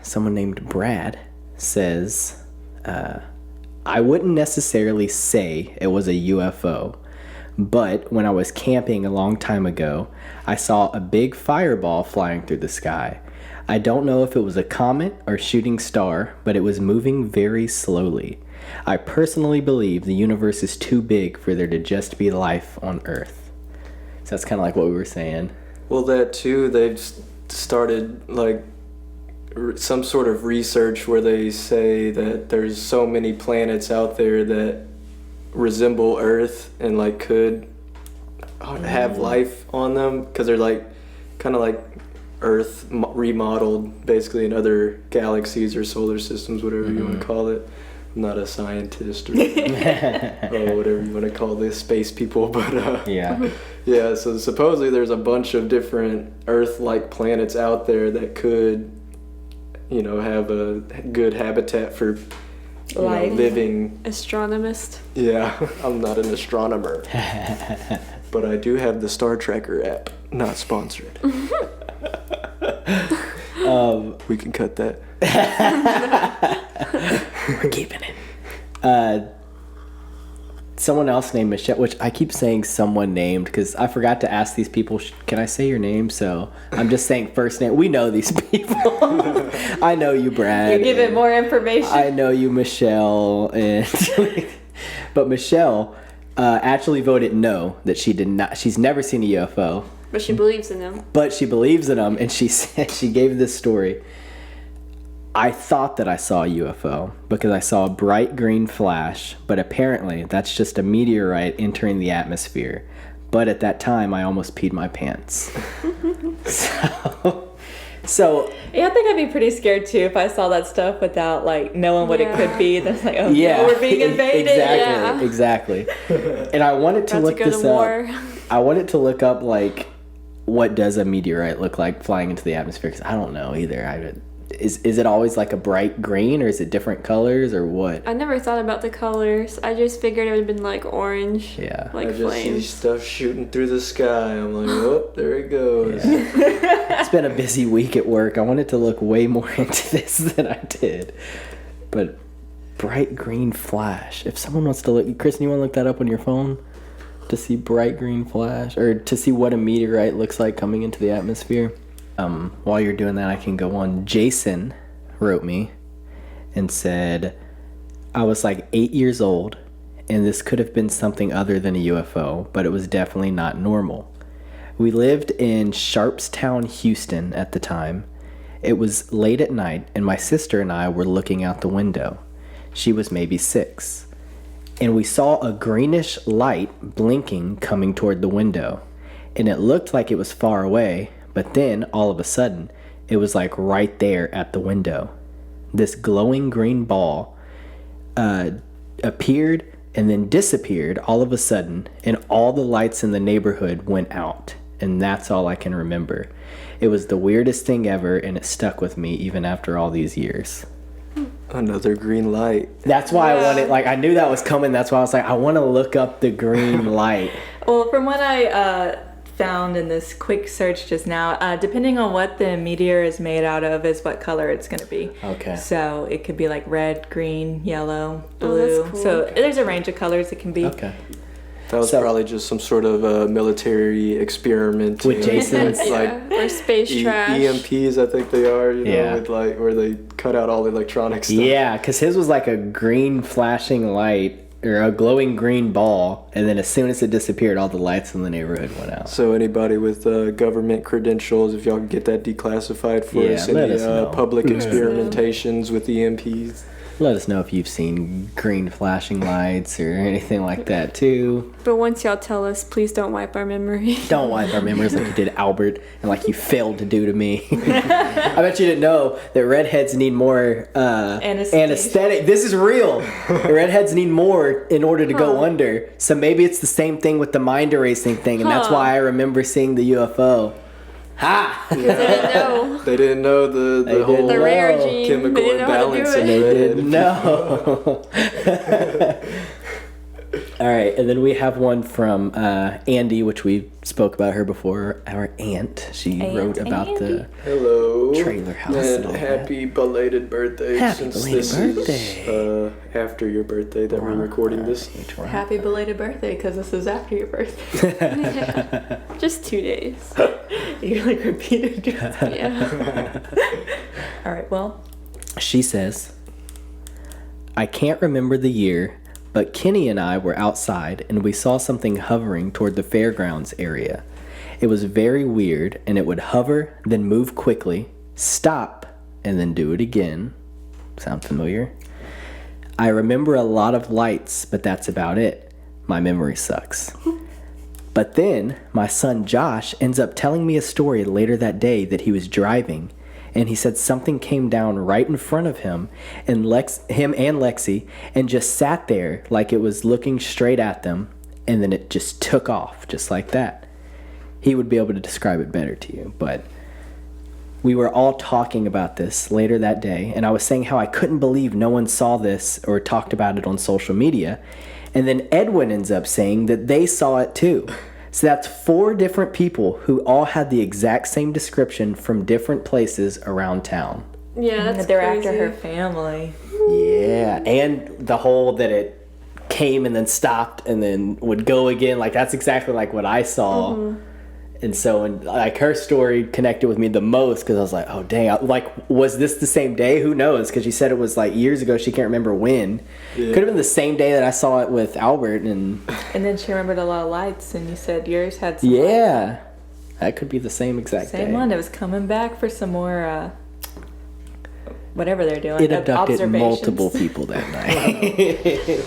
someone named Brad, says, I wouldn't necessarily say it was a UFO, but when I was camping a long time ago, I saw a big fireball flying through the sky. I don't know if it was a comet or shooting star, but it was moving very slowly. I personally believe the universe is too big for there to just be life on Earth. So that's kind of like what we were saying. Well, that too, they've started like some sort of research where they say that there's so many planets out there that resemble Earth and like could have life on them because they're like kind of like Earth remodeled basically in other galaxies or solar systems, whatever you want to call it. I'm not a scientist or whatever you want to call this, space people, but yeah, so supposedly there's a bunch of different Earth-like planets out there that could, you know, have a good habitat for living. Astronomist. Yeah, I'm not an astronomer, but I do have the Star Tracker app. Not sponsored. We can cut that. We're keeping it. Someone else named Michelle, which I keep saying someone named because I forgot to ask these people, can I say your name? So I'm just saying first name. We know these people. I know you, Brad. You're giving more information. I know you, Michelle. But Michelle actually voted no, that she did not. She's never seen a UFO. But she believes in them. But she believes in them, and she said, she gave this story. I thought that I saw a UFO because I saw a bright green flash, but apparently that's just a meteorite entering the atmosphere. But at that time, I almost peed my pants. So yeah, I think I'd be pretty scared too if I saw that stuff without like knowing what it could be. Then it's like, oh no, we're being invaded. Exactly. And I wanted to look this up. I wanted to look up like what does a meteorite look like flying into the atmosphere because I don't know either. Is it always like a bright green or is it different colors or what? I never thought about the colors. I just figured it would have been like orange. Yeah. Like I just see flames. stuff shooting through the sky. I'm like, oh, there it goes. Yeah. It's been a busy week at work. I wanted to look way more into this than I did. But bright green flash. If someone wants to look, Kristen, you want to look that up on your phone? To see bright green flash or to see what a meteorite looks like coming into the atmosphere? While you're doing that, I can go on. Jason wrote me and said, I was like 8 years old, and this could have been something other than a UFO, but it was definitely not normal. We lived in Sharpstown, Houston at the time. It was late at night, and my sister and I were looking out the window. She was maybe 6. And we saw a greenish light blinking coming toward the window, and it looked like it was far away. But then, all of a sudden, it was like right there at the window. This glowing green ball appeared and then disappeared all of a sudden, and all the lights in the neighborhood went out. And that's all I can remember. It was the weirdest thing ever, and it stuck with me even after all these years. Another green light. That's why I wanted, like, I knew that was coming. That's why I was like, I want to look up the green light. Well, from what I found in this quick search just now, depending on what the meteor is made out of is what color it's going to be. Okay. So it could be like red, green, yellow, blue. That's cool. So there's a range of colors it can be. Okay. That was probably just some sort of military experiment with Jason. It's like or space trash. EMPs, I think they are. You know, with like where they cut out all the electronic stuff. Yeah, because his was like a green flashing light. Or a glowing green ball, and then as soon as it disappeared, all the lights in the neighborhood went out. So anybody with government credentials, if y'all can get that declassified for us, any public experimentations with EMPs. Let us know if you've seen green flashing lights or anything like that too. But once y'all tell us, please don't wipe our memory. Don't wipe our memories like you did Albert and like you failed to do to me. I bet you didn't know that redheads need more anesthetic. This is real. Redheads need more in order to go under. So maybe it's the same thing with the mind erasing thing, and that's why I remember seeing the UFO. Ha! Yeah. They didn't know the whole rare gene. chemical imbalance in They the didn't know. All right, and then we have one from Andy, which we spoke about her before. Our aunt. She wrote about the Hello. trailer house And and all happy belated birthday. Happy since belated this birthday. is after your birthday that we're recording this. Happy belated birthday, because this is after your birthday. Just 2 days. You like repeated your Yeah. All right, well, She says, I can't remember the year, but Kenny and I were outside and we saw something hovering toward the fairgrounds area. It was very weird, and it would hover, then move quickly, stop, and then do it again. Sound familiar? I remember a lot of lights, but that's about it. My memory sucks. But then my son Josh ends up telling me a story later that day that he was driving, and he said something came down right in front of him and him and Lexi, and just sat there like it was looking straight at them, and then it just took off just like that. He would be able to describe it better to you, but we were all talking about this later that day, and I was saying how I couldn't believe no one saw this or talked about it on social media, and then Edwin ends up saying that they saw it too. So that's 4 different people who all had the exact same description from different places around town. Yeah, that's they're crazy. after her family. Yeah, and the whole that it came and then stopped and then would go again, like that's exactly like what I saw. And so, and like her story connected with me the most because I was like, oh dang, like was this the same day? Who knows? Because she said it was like years ago. She can't remember when. Yeah. Could have been the same day that I saw it with Albert. And And then she remembered a lot of lights, and you said yours had some lights. yeah, that could be the same exact Same day. one. It was coming back for some more, whatever they're doing. It abducted observations. multiple people that night.